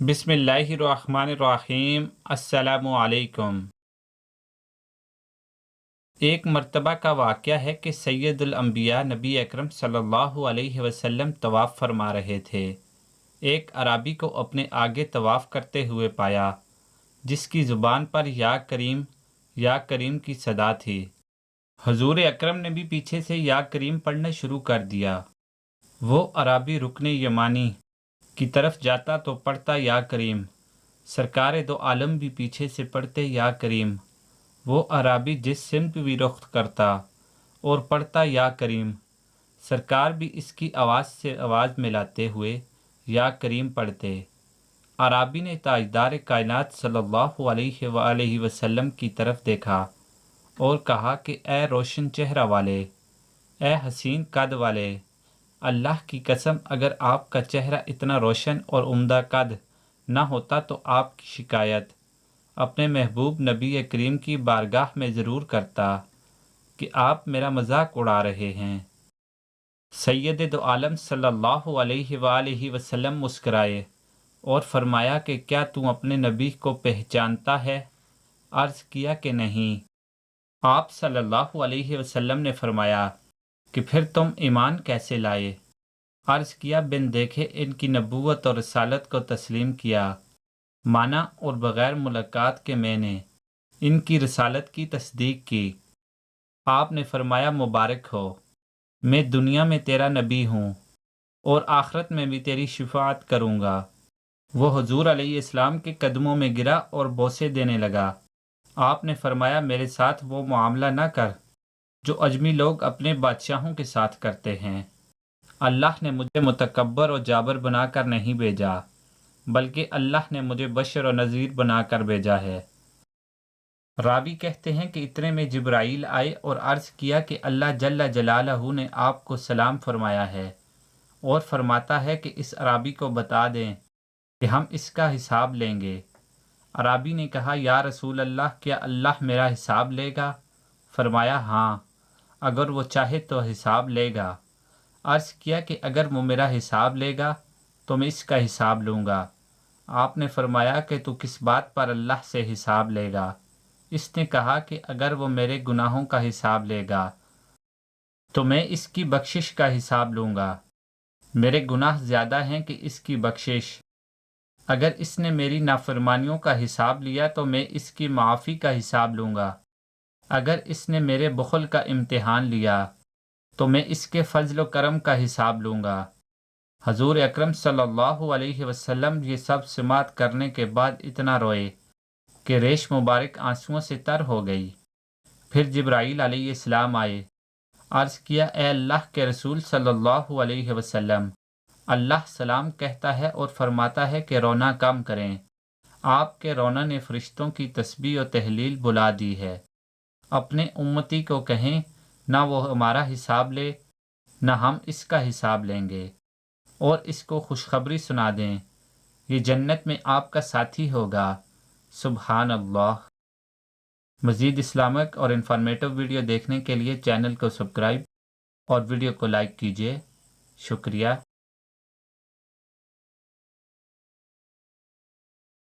بسم اللہ الرحمن الرحیم۔ السلام علیکم۔ ایک مرتبہ کا واقعہ ہے کہ سید الانبیاء نبی اکرم صلی اللہ علیہ وسلم طواف فرما رہے تھے۔ ایک اعرابی کو اپنے آگے طواف کرتے ہوئے پایا، جس کی زبان پر یا کریم کی صدا تھی۔ حضور اکرم نے بھی پیچھے سے یا کریم پڑھنا شروع کر دیا۔ وہ اعرابی رکن یمانی کی طرف جاتا تو پڑھتا یا کریم، سرکار دو عالم بھی پیچھے سے پڑھتے یا کریم۔ وہ اعرابی جس سمت بھی رخ کرتا اور پڑھتا یا کریم، سرکار بھی اس کی آواز سے آواز ملاتے ہوئے یا کریم پڑھتے۔ اعرابی نے تاجدار کائنات صلی اللہ علیہ وآلہ وسلم کی طرف دیکھا اور کہا کہ اے روشن چہرہ والے، اے حسین قد والے، اللہ کی قسم اگر آپ کا چہرہ اتنا روشن اور عمدہ قد نہ ہوتا تو آپ کی شکایت اپنے محبوب نبی کریم کی بارگاہ میں ضرور کرتا کہ آپ میرا مذاق اڑا رہے ہیں۔ سید دو عالم صلی اللہ علیہ وآلہ وسلم مسکرائے اور فرمایا کہ کیا تم اپنے نبی کو پہچانتا ہے؟ عرض کیا کہ نہیں۔ آپ صلی اللہ علیہ وسلم نے فرمایا کہ پھر تم ایمان کیسے لائے؟ عرض کیا بن دیکھے ان کی نبوت اور رسالت کو تسلیم کیا، مانا اور بغیر ملاقات کے میں نے ان کی رسالت کی تصدیق کی۔ آپ نے فرمایا مبارک ہو، میں دنیا میں تیرا نبی ہوں اور آخرت میں بھی تیری شفاعت کروں گا۔ وہ حضور علیہ السلام کے قدموں میں گرا اور بوسے دینے لگا۔ آپ نے فرمایا میرے ساتھ وہ معاملہ نہ کر جو اجمی لوگ اپنے بادشاہوں کے ساتھ کرتے ہیں۔ اللہ نے مجھے متکبر اور جابر بنا کر نہیں بھیجا، بلکہ اللہ نے مجھے بشر و نذیر بنا کر بھیجا ہے۔ راوی کہتے ہیں کہ اتنے میں جبرائیل آئے اور عرض کیا کہ اللہ جل جلالہ نے آپ کو سلام فرمایا ہے اور فرماتا ہے کہ اس اعرابی کو بتا دیں کہ ہم اس کا حساب لیں گے۔ اعرابی نے کہا یا رسول اللہ، کیا اللہ میرا حساب لے گا؟ فرمایا ہاں، اگر وہ چاہے تو حساب لے گا۔ عرض کیا کہ اگر وہ میرا حساب لے گا تو میں اس کا حساب لوں گا۔ آپ نے فرمایا کہ تو کس بات پر اللہ سے حساب لے گا؟ اس نے کہا کہ اگر وہ میرے گناہوں کا حساب لے گا تو میں اس کی بخشش کا حساب لوں گا۔ میرے گناہ زیادہ ہیں کہ اس کی بخشش۔ اگر اس نے میری نافرمانیوں کا حساب لیا تو میں اس کی معافی کا حساب لوں گا۔ اگر اس نے میرے بخل کا امتحان لیا تو میں اس کے فضل و کرم کا حساب لوں گا۔ حضور اکرم صلی اللہ علیہ وسلم یہ سب سماعت کرنے کے بعد اتنا روئے کہ ریش مبارک آنسوؤں سے تر ہو گئی۔ پھر جبرائیل علیہ السلام آئے۔ عرض کیا اے اللہ کے رسول صلی اللہ علیہ وسلم، اللہ سلام کہتا ہے اور فرماتا ہے کہ رونا کم کریں۔ آپ کے رونا نے فرشتوں کی تسبیح و تہلیل بلا دی ہے۔ اپنے امتی کو کہیں نہ وہ ہمارا حساب لے نہ ہم اس کا حساب لیں گے، اور اس کو خوشخبری سنا دیں یہ جنت میں آپ کا ساتھی ہوگا۔ سبحان اللہ۔ مزید اسلامک اور انفارمیٹو ویڈیو دیکھنے کے لیے چینل کو سبسکرائب اور ویڈیو کو لائک کیجیے۔ شکریہ۔